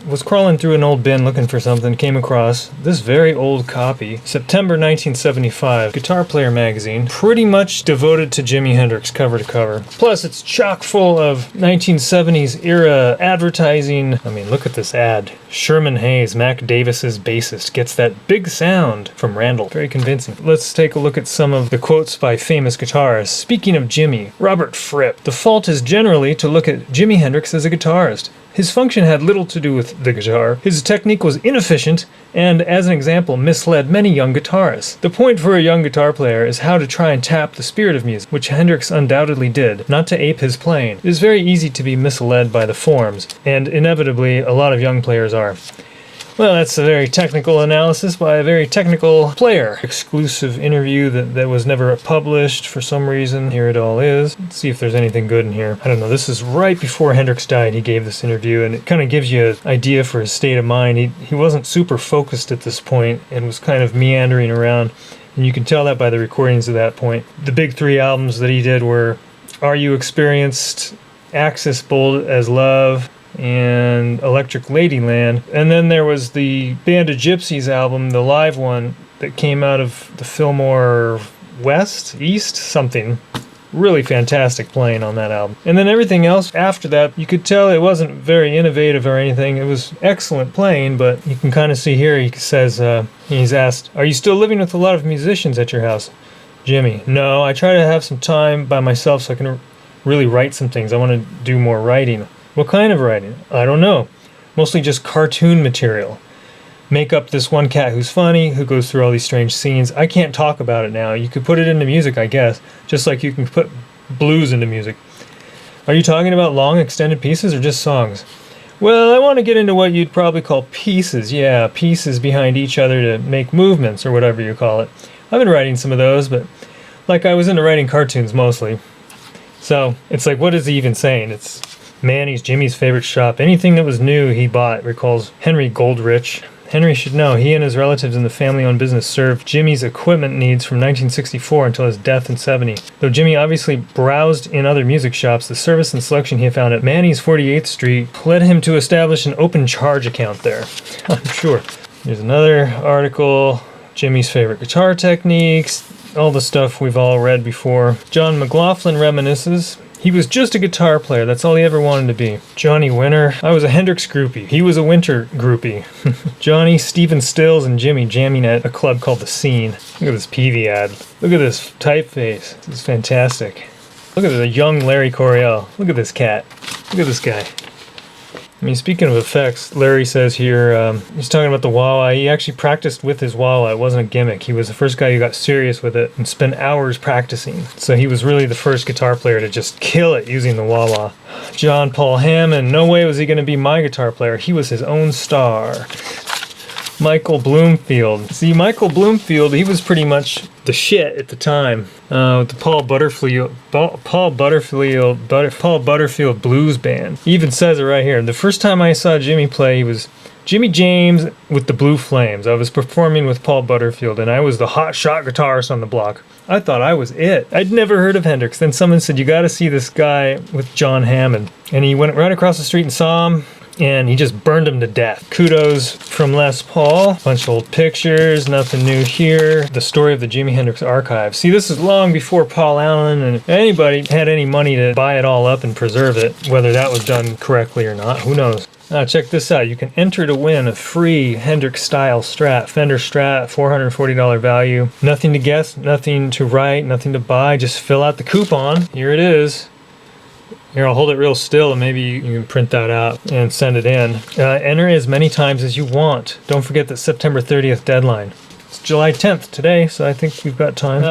was crawling through an old bin looking for something, came across this very old copy, September 1975, Guitar Player magazine, pretty much devoted to Jimi Hendrix cover to cover. Plus, it's chock full of 1970s era advertising. I mean, look at this ad. Sherman Hayes, Mac Davis's bassist, gets that big sound from Randall. Very convincing. Let's take a look at some of the quotes by famous guitarists. Speaking of Jimi, Robert Fripp. The fault is generally to look at Jimi Hendrix as a guitarist. His function had little to do with the guitar. His technique was inefficient and, as an example, misled many young guitarists. The point for a young guitar player is how to try and tap the spirit of music, which Hendrix undoubtedly did, not to ape his playing. It is very easy to be misled by the forms, and inevitably a lot of young players are. Well, that's a very technical analysis by a very technical player. Exclusive interview that was never published for some reason. Here it all is. Let's see if there's anything good in here. I don't know. This is right before Hendrix died. He gave this interview, and it kind of gives you an idea for his state of mind. He wasn't super focused at this point and was kind of meandering around. And you can tell that by the recordings at that point. The big 3 albums that he did were Are You Experienced, Axis Bold as Love, and Electric Ladyland. And then there was the Band of Gypsies album, the live one that came out of the Fillmore East, something. Really fantastic playing on that album. And then everything else after that, you could tell it wasn't very innovative or anything. It was excellent playing, but you can kind of see here, he says, he's asked, "Are you still living with a lot of musicians at your house?" Jimmy: "No, I try to have some time by myself so I can really write some things. I want to do more writing." "What kind of writing?" "I don't know. Mostly just cartoon material. Make up this one cat who's funny, who goes through all these strange scenes. I can't talk about it now. You could put it into music, I guess, just like you can put blues into music." "Are you talking about long extended pieces or just songs?" "Well, I want to get into what you'd probably call pieces. Yeah, pieces behind each other to make movements or whatever you call it. I've been writing some of those, but like I was into writing cartoons mostly." So it's like, what is he even saying? It's Manny's, Jimmy's favorite shop. Anything that was new he bought, recalls Henry Goldrich. Henry should know he and his relatives in the family-owned business served Jimmy's equipment needs from 1964 until his death in 70. Though Jimmy obviously browsed in other music shops, the service and selection he found at Manny's 48th Street led him to establish an open charge account there. I'm sure. Here's another article. Jimmy's favorite guitar techniques. All the stuff we've all read before. John McLaughlin reminisces. He was just a guitar player. That's all he ever wanted to be. Johnny Winter. I was a Hendrix groupie. He was a Winter groupie. Johnny, Stephen Stills, and Jimmy jamming at a club called The Scene. Look at this Peavey ad. Look at this typeface. This is fantastic. Look at the young Larry Coryell. Look at this cat. Look at this guy. I mean, speaking of effects, Larry says here, he's talking about the wah-wah. He actually practiced with his wah-wah. It wasn't a gimmick. He was the first guy who got serious with it and spent hours practicing. So he was really the first guitar player to just kill it using the wah-wah. John Paul Hammond. No way was he going to be my guitar player. He was his own star. Michael Bloomfield. See, Michael Bloomfield, he was pretty much the shit at the time. With the Paul Butterfield Blues Band. He even says it right here. The first time I saw Jimmy play, he was Jimmy James with the Blue Flames. I was performing with Paul Butterfield, and I was the hot shot guitarist on the block. I thought I was it. I'd never heard of Hendrix. Then someone said, "You got to see this guy with John Hammond." And he went right across the street and saw him, and he just burned him to death. Kudos from Les Paul. Bunch of old pictures, nothing new here. The story of the Jimi Hendrix archive. See, this is long before Paul Allen and anybody had any money to buy it all up and preserve it. Whether that was done correctly or not, who knows? Check this out. You can enter to win a free Hendrix-style Strat. Fender Strat, $440 value. Nothing to guess, nothing to write, nothing to buy. Just fill out the coupon. Here it is. Here, I'll hold it real still and maybe you can print that out and send it in. Enter as many times as you want. Don't forget the September 30th deadline. It's July 10th today, so I think we've got time.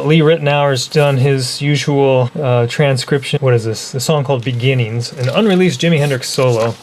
Lee Ritenour's done his usual transcription. What is this? A song called Beginnings, an unreleased Jimi Hendrix solo.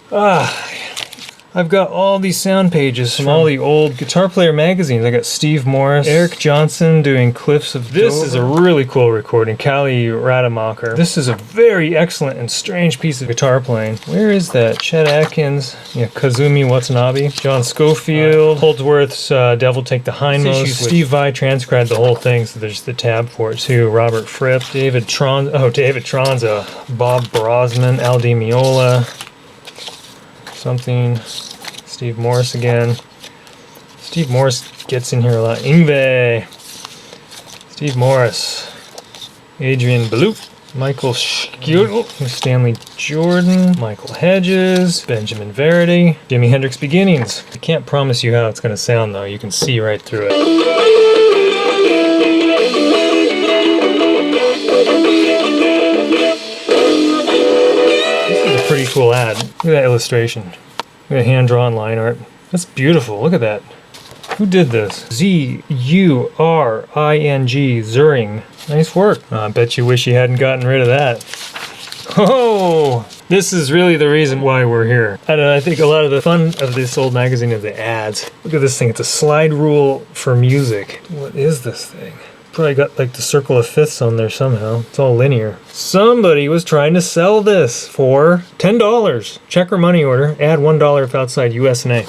I've got all these sound pages from all the old guitar player magazines. I got Steve Morris, Eric Johnson doing Cliffs of Dover. This is a really cool recording, Callie Rademacher. This is a very excellent and strange piece of guitar playing. Where is that? Chet Atkins, Kazumi Watanabe, John Schofield, Holdsworth's Devil Take the Hindmost. Steve Vai transcribed the whole thing, so there's the tab for it too. Robert Fripp, David Tronza, Bob Brosnan, Al Di Meola. something. Steve Morse again. Steve Morse gets in here a lot. Yngwie. Steve Morse. Adrian Baloop. Michael Schutel. Stanley Jordan. Michael Hedges. Benjamin Verity. Jimi Hendrix Beginnings. I can't promise you how it's going to sound though. You can see right through it. Pretty cool ad. Look at that illustration. Look at that hand-drawn line art. That's beautiful. Look at that. Who did this? Z-U-R-I-N-G, Zuring. Nice work. I bet you wish you hadn't gotten rid of that. Oh, this is really the reason why we're here. I don't know, I think a lot of the fun of this old magazine is the ads. Look at this thing. It's a slide rule for music. What is this thing? Probably got like the circle of fifths on there somehow. It's all linear. Somebody was trying to sell this for $10. Check or money order. Add $1 if outside US and A.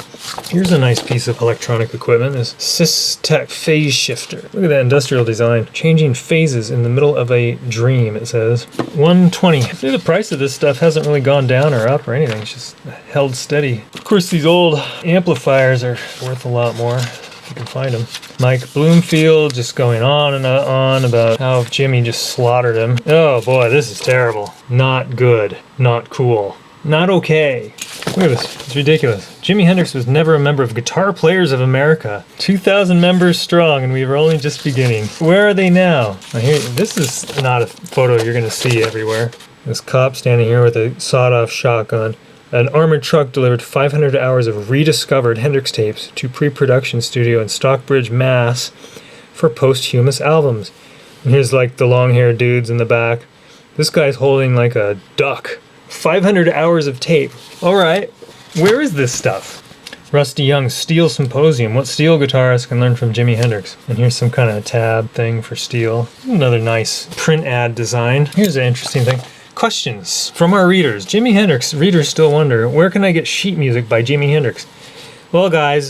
Here's a nice piece of electronic equipment. This Systech phase shifter. Look at that industrial design. Changing phases in the middle of a dream, it says. $120. See, the price of this stuff hasn't really gone down or up or anything. It's just held steady. Of course, these old amplifiers are worth a lot more. You can find him. Mike Bloomfield just going on and on about how Jimmy just slaughtered him. Oh boy, this is terrible. Not good. Not cool. Not okay. Look at this. It's ridiculous. Jimi Hendrix was never a member of Guitar Players of America. 2,000 members strong, and we were only just beginning. Where are they now? Here, this is not a photo you're going to see everywhere. This cop standing here with a sawed-off shotgun. An armored truck delivered 500 hours of rediscovered Hendrix tapes to pre-production studio in Stockbridge, Mass. for posthumous albums. And here's like the long-haired dudes in the back. This guy's holding like a duck. 500 hours of tape. All right, where is this stuff? Rusty Young's Steel Symposium. What steel guitarist can learn from Jimi Hendrix? And here's some kind of tab thing for steel. Another nice print ad design. Here's an interesting thing. Questions from our readers. Jimi Hendrix. Readers still wonder, where can I get sheet music by Jimi Hendrix? Well, guys,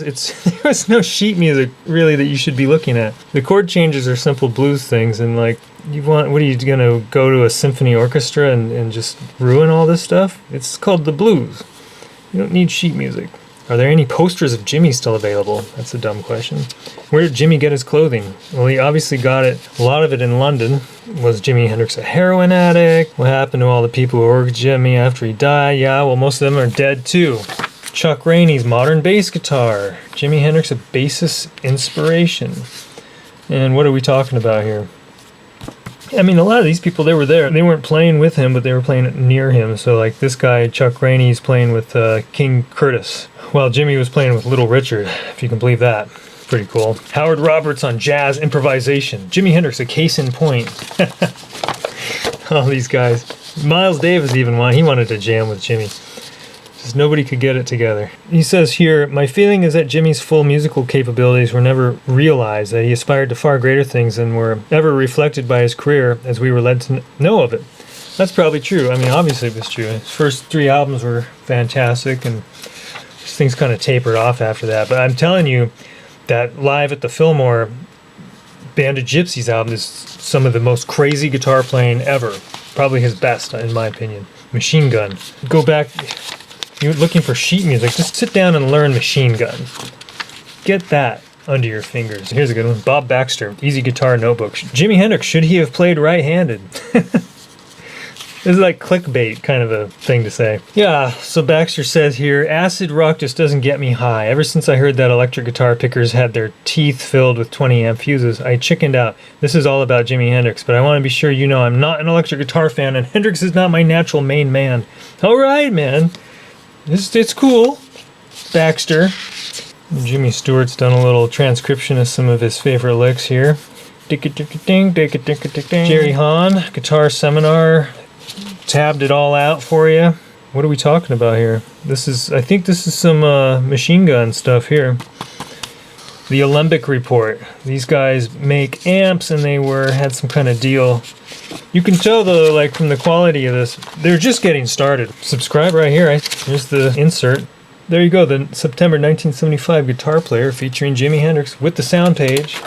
there's no sheet music really that you should be looking at. The chord changes are simple blues things, and like, what are you gonna go to a symphony orchestra and just ruin all this stuff? It's called the blues. You don't need sheet music. Are there any posters of Jimmy still available? That's a dumb question. Where did Jimmy get his clothing? Well, he obviously got it, a lot of it in London. Was Jimi Hendrix a heroin addict? What happened to all the people who worked with Jimmy after he died? Yeah, well, most of them are dead too. Chuck Rainey's modern bass guitar. Jimi Hendrix, a bassist inspiration. And what are we talking about here? I mean, a lot of these people, they were there. They weren't playing with him, but they were playing near him. So like this guy, Chuck Rainey's playing with King Curtis, while Jimmy was playing with Little Richard, if you can believe that. Pretty cool. Howard Roberts on jazz improvisation. Jimi Hendrix, a case in point. All these guys. Miles Davis even he wanted to jam with Jimmy. Just nobody could get it together. He says here, my feeling is that Jimmy's full musical capabilities were never realized, that he aspired to far greater things than were ever reflected by his career as we were led to know of it. That's probably true. I mean, obviously it was true. His first 3 albums were fantastic, and things kind of tapered off after that. But I'm telling you that Live at the Fillmore Band of Gypsies album is some of the most crazy guitar playing ever. Probably his best, in my opinion. Machine Gun. Go back... You're looking for sheet music, just sit down and learn Machine Gun. Get that under your fingers. Here's a good one. Bob Baxter, Easy Guitar Notebook. Jimi Hendrix, should he have played right-handed? This is like clickbait kind of a thing to say. Yeah, so Baxter says here, acid rock just doesn't get me high. Ever since I heard that electric guitar pickers had their teeth filled with 20 amp fuses, I chickened out. This is all about Jimi Hendrix, but I want to be sure you know I'm not an electric guitar fan, and Hendrix is not my natural main man. All right, man. It's cool. Baxter. Jimmy Stewart's done a little transcription of some of his favorite licks here. Jerry Hahn, Guitar Seminar, tabbed it all out for you. What are we talking about here? I think this is some Machine Gun stuff here. The Alembic Report. These guys make amps, and they had some kind of deal. You can tell though, like from the quality of this, they're just getting started. Subscribe right here. Here's the insert. There you go, the September 1975 guitar player featuring Jimi Hendrix with the sound page.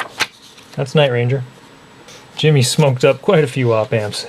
That's Night Ranger. Jimmy smoked up quite a few op amps.